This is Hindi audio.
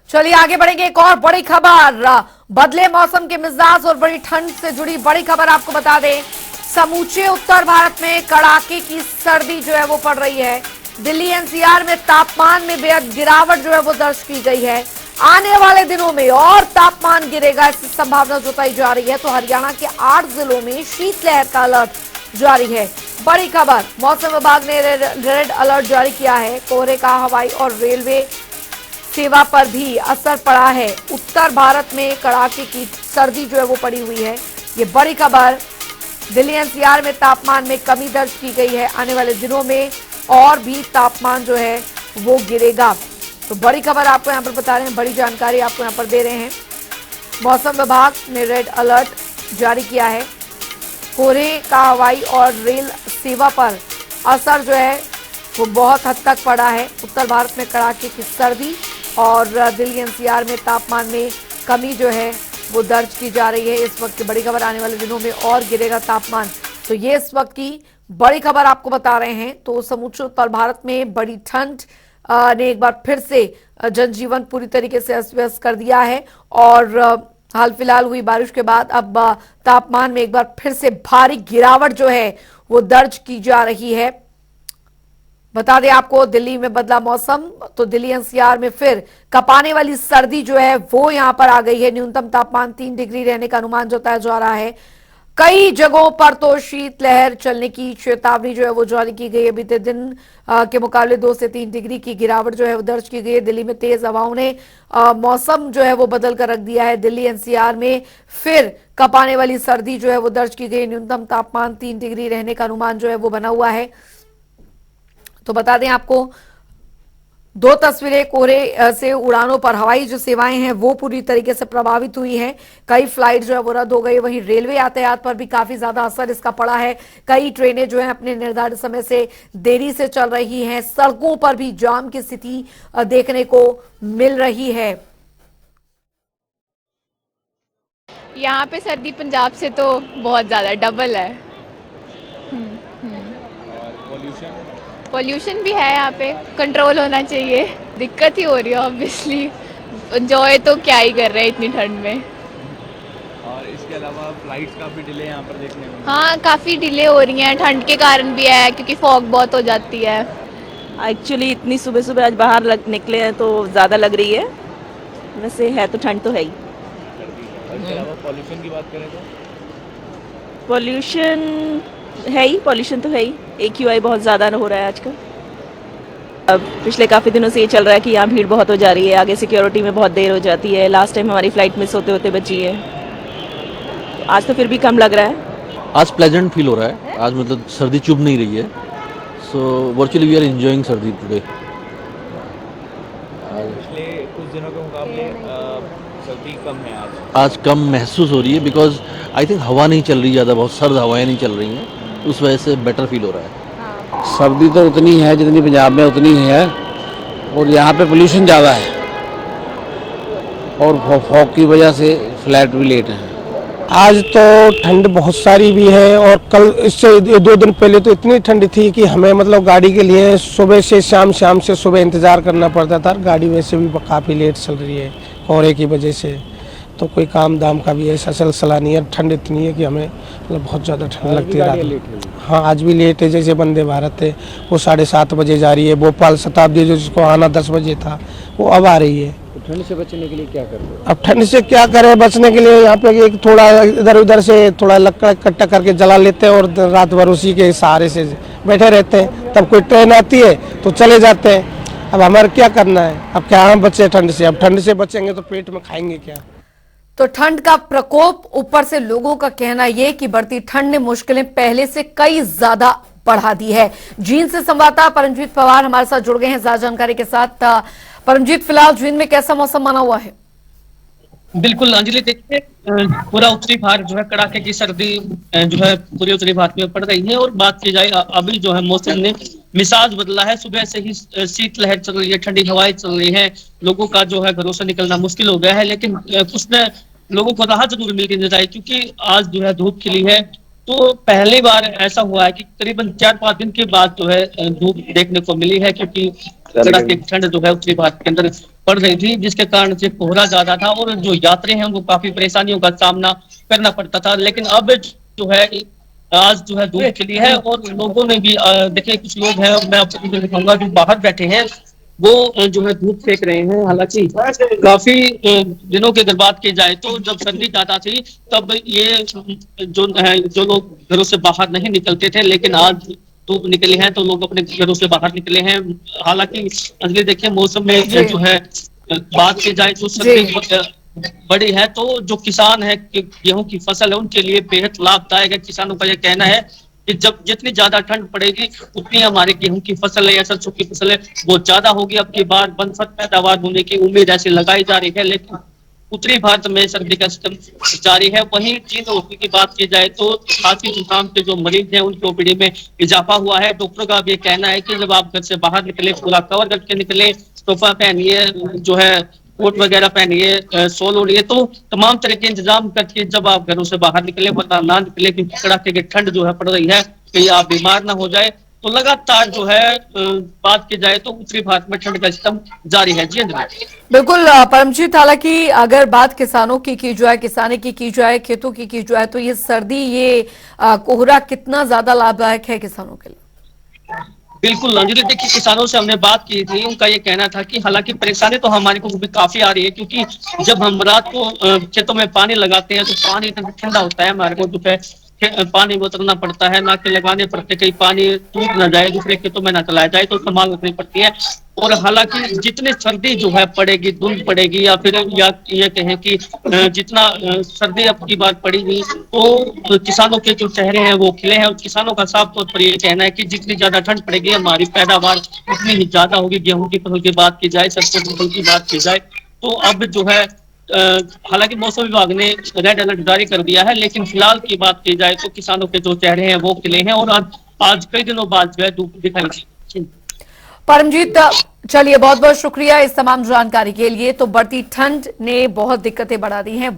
चलिए आगे बढ़ेंगे। एक और बड़ी खबर, बदले मौसम के मिजाज और बड़ी ठंड से जुड़ी बड़ी खबर आपको बता दें। समूचे उत्तर भारत में कड़ाके की सर्दी जो है वो पड़ रही है। दिल्ली एनसीआर में तापमान में बेहद गिरावट जो है वो दर्ज की गई है। आने वाले दिनों में और तापमान गिरेगा, इसकी संभावना जताई जा रही है। तो हरियाणा के 8 जिलों में शीतलहर का अलर्ट जारी है। बड़ी खबर, मौसम विभाग ने रेड अलर्ट जारी किया है। कोहरे का हवाई और रेलवे सेवा पर भी असर पड़ा है। उत्तर भारत में कड़ाके की सर्दी जो है वो पड़ी हुई है। ये बड़ी खबर, दिल्ली एनसीआर में तापमान में कमी दर्ज की गई है। आने वाले दिनों में और भी तापमान जो है वो गिरेगा। तो बड़ी खबर आपको यहाँ पर बता रहे हैं, बड़ी जानकारी आपको यहाँ पर दे रहे हैं। मौसम विभाग ने रेड अलर्ट जारी किया है। कोहरे का हवाई और रेल सेवा पर असर जो है वो बहुत हद तक पड़ा है। उत्तर भारत में कड़ाके की सर्दी और दिल्ली एनसीआर में तापमान में कमी जो है वो दर्ज की जा रही है। इस वक्त की बड़ी खबर, आने वाले दिनों में और गिरेगा तापमान। तो ये इस वक्त की बड़ी खबर आपको बता रहे हैं। तो समूचे उत्तर भारत में बड़ी ठंड ने एक बार फिर से जनजीवन पूरी तरीके से अस्त व्यस्त कर दिया है और हाल फिलहाल हुई बारिश के बाद अब तापमान में एक बार फिर से भारी गिरावट जो है वो दर्ज की जा रही है। बता दें आपको, दिल्ली में बदला मौसम, तो दिल्ली एनसीआर में फिर कपाने वाली सर्दी जो है वो यहां पर आ गई है। न्यूनतम तापमान 3 डिग्री रहने का अनुमान जताया जा रहा है। कई जगहों पर तो शीतलहर चलने की चेतावनी जो है वो जारी की गई है। बीते दिन के मुकाबले 2 से 3 डिग्री की गिरावट जो है वो दर्ज की गई है। दिल्ली में तेज हवाओं ने मौसम जो है वो बदल कर रख दिया है। दिल्ली एनसीआर में फिर कपाने वाली सर्दी जो है वो दर्ज की गई। न्यूनतम तापमान 3 डिग्री रहने का अनुमान जो है वो बना हुआ है। तो बता दें आपको, 2 तस्वीरें, कोहरे से उड़ानों पर हवाई जो सेवाएं हैं वो पूरी तरीके से प्रभावित हुई हैं। कई फ्लाइट जो है वो रद्द हो गई। वहीं रेलवे यातायात पर भी काफी ज्यादा असर इसका पड़ा है। कई ट्रेनें जो है अपने निर्धारित समय से देरी से चल रही हैं। सड़कों पर भी जाम की स्थिति देखने को मिल रही है। यहाँ पे सर्दी पंजाब से तो बहुत ज़्यादा डबल है। पोल्यूशन भी है, यहाँ पे कंट्रोल होना चाहिए। दिक्कत ही हो रही है ऑब्वियसली। एंजॉय तो क्या ही कर रहे हैं इतनी ठंड में। और इसके अलावा फ्लाइट्स काफ़ी डिले यहाँ पर देखने को हाँ, काफ़ी डिले हो रही हैं, ठंड के कारण भी है क्योंकि फॉग बहुत हो जाती है। एक्चुअली इतनी सुबह सुबह आज बाहर निकले हैं तो ज़्यादा लग रही है। वैसे है तो ठंड तो है ही। और इसके अलावा पॉल्यूशन की बात करें तो पॉल्यूशन है ही, पॉल्यूशन तो है ही। AQI बहुत ज़्यादा हो रहा है आजकल। अब पिछले काफ़ी दिनों से ये चल रहा है कि यहाँ भीड़ बहुत हो जा रही है, आगे सिक्योरिटी में बहुत देर हो जाती है। लास्ट टाइम हमारी फ्लाइट मिस होते होते बची है। तो आज तो फिर भी कम लग रहा है। आज प्लेजेंट फील हो रहा है। आज मतलब सर्दी चुभ नहीं रही है। सो वर्चुअली वी आर एंजॉइंग सर्दी टुडे। पिछले कुछ दिनों के मुकाबले सर्दी कम है आज कम महसूस हो रही है बिकॉज आई थिंक हवा नहीं चल रही ज़्यादा, बहुत सर्द हवाएं नहीं चल रही हैं। उस वजह से बेटर फील हो रहा है। सर्दी तो उतनी है जितनी पंजाब में उतनी ही है और यहाँ पे पोल्यूशन ज़्यादा है और फॉग की वजह से फ्लाइट भी लेट है। आज तो ठंड बहुत सारी भी है और कल इससे 2 दिन पहले तो इतनी ठंड थी कि हमें मतलब गाड़ी के लिए सुबह से शाम, शाम से सुबह इंतज़ार करना पड़ता था। गाड़ी वैसे भी काफ़ी लेट चल रही है कोहरे की वजह से, तो कोई काम दाम का भी ऐसा सिलसिला नहीं है। ठंड इतनी है कि हमें मतलब बहुत ज़्यादा ठंड लगती है रात में। हाँ, आज भी लेट है। जैसे वंदे भारत है वो 7:30 बजे जा रही है। भोपाल शताब्दी जिसको आना 10 बजे था वो अब आ रही है। ठंड से बचने के लिए क्या कर रहे हो? अब ठंड से क्या करें, बचने के लिए यहाँ पे एक थोड़ा इधर उधर से थोड़ा लकड़ा इकट्ठा करके जला लेते हैं और रात भर उसी के सहारे से बैठे रहते हैं। तब कोई ट्रेन आती है तो चले जाते हैं। अब हमारे क्या करना है, अब क्या हम बचे ठंड से? अब ठंड से बचेंगे तो पेट में खाएंगे क्या? तो ठंड का प्रकोप, ऊपर से लोगों का कहना यह कि बढ़ती ठंड ने मुश्किलें पहले से कई ज्यादा बढ़ा दी है। जींद से संवाददाता परमजीत पवार हमारे साथ जुड़ गए हैं ज्यादा जानकारी के साथ। परमजीत, फिलहाल जींद में कैसा मौसम बना हुआ है? बिल्कुल अंजलि, देखिए पूरा उत्तरी भारत जो है कड़ाके की सर्दी जो है पूरे उत्तरी भारत में पड़ रही है। और बात की जाए अभी जो है मौसम ने मिजाज बदला है। सुबह से ही शीतलहर चल रही है, ठंडी हवाएं चल रही हैं। लोगों का जो है घरों से निकलना मुश्किल हो गया है, लेकिन कुछ ने लोगों को राहत जरूर मिल गई नजर आई क्योंकि आज जो है धूप खिली है। तो पहली बार ऐसा हुआ है कि करीबन 4-5 दिन के बाद जो है धूप देखने को मिली है, क्योंकि कड़ाके की ठंड जो है उत्तरी भारत के अंदर पड़ रही थी, जिसके कारण से कोहरा ज्यादा था और जो यात्री हैं वो काफी परेशानियों का सामना करना पड़ता था। लेकिन अब जो है आज जो है धूप खिली है और लोगों ने भी देखिए कुछ लोग हैं, मैं आपको दिखाऊंगा, जो बाहर बैठे हैं वो जो है धूप सेक रहे हैं। हालांकि काफी दिनों के अगर बात की जाए तो जब सर्दी ज्यादा थी तब ये जो लोग घरों से बाहर नहीं निकलते थे, लेकिन आज धूप निकले हैं तो लोग अपने घरों से बाहर निकले हैं। हालांकि अंजलि देखिए मौसम में जो है बात की जाए तो सर्दी बड़ी है, तो जो किसान है गेहूं की फसल है उनके लिए बेहद लाभदायक है। किसानों का यह कहना है कि जब जितनी ज्यादा ठंड पड़ेगी उतनी हमारे गेहूं की फसल है या सरसों की फसल है वो ज्यादा होगी। अब की बार बनफट पैदावार होने की उम्मीद ऐसी लगाई जा रही है, लेकिन उत्तरी भारत में सर्दी का सिस्टम जारी है। वहीं चीन ओपी की बात की जाए तो खांसी जुकाम के जो मरीज हैं उनकी ओपीडी में इजाफा हुआ है। डॉक्टरों का भी कहना है कि जब आप घर से बाहर निकले पूरा कवर करके निकले, टोपा पहनिए, जो है कोट वगैरह पहनिए, शॉल ओढ़िए, तो तमाम तरह के इंतजाम करके जब आप घरों से बाहर निकले, वरना ना निकले, क्योंकि कड़ाके की ठंड जो है पड़ रही है, कहीं आप बीमार ना हो जाए। तो लगातार जो है बात की जाए तो उत्तरी भारत में ठंड का सिस्टम जारी है। जी अंजलि। बिल्कुल परमजीत, हालांकि अगर बात किसानों की जाए, किसानी की जाए, खेतों की जाए, तो ये सर्दी, ये कोहरा कितना ज्यादा लाभदायक है किसानों के लिए? बिल्कुल अंजलि, देखिए किसानों से हमने बात की थी, उनका ये कहना था कि हालांकि परेशानी तो हमारे को भी काफी आ रही है, क्योंकि जब हम रात को खेतों में पानी लगाते हैं तो पानी इतना ठंडा होता है, हमारे को जो है पानी में उतरना पड़ता है, नाके लगाने पड़ते, कहीं पानी टूट ना जाए, दूसरे खेतों में ना चलाया जाए, तो संभाल रखनी पड़ती है। और हालांकि जितनी सर्दी जो है पड़ेगी, धुंध पड़ेगी, या फिर ये कहें कि जितना सर्दी अब की बार पड़ेगी, तो किसानों के जो चेहरे हैं वो खिले हैं। और किसानों का साफ तौर पर ये कहना है कि जितनी ज्यादा ठंड पड़ेगी हमारी पैदावार उतनी ही ज्यादा होगी। गेहूं की फसल की बात की जाए, सरसों की फसल की बात की जाए, तो अब जो है हालांकि मौसम विभाग ने रेड अलर्ट जारी कर दिया है, लेकिन फिलहाल की बात की जाए तो किसानों के जो चेहरे हैं वो खिले हैं और आज कई दिनों बाद जो है धूप दिखाई दी। परमजीत, चलिए बहुत बहुत शुक्रिया इस तमाम जानकारी के लिए। तो बढ़ती ठंड ने बहुत दिक्कतें बढ़ा दी हैं।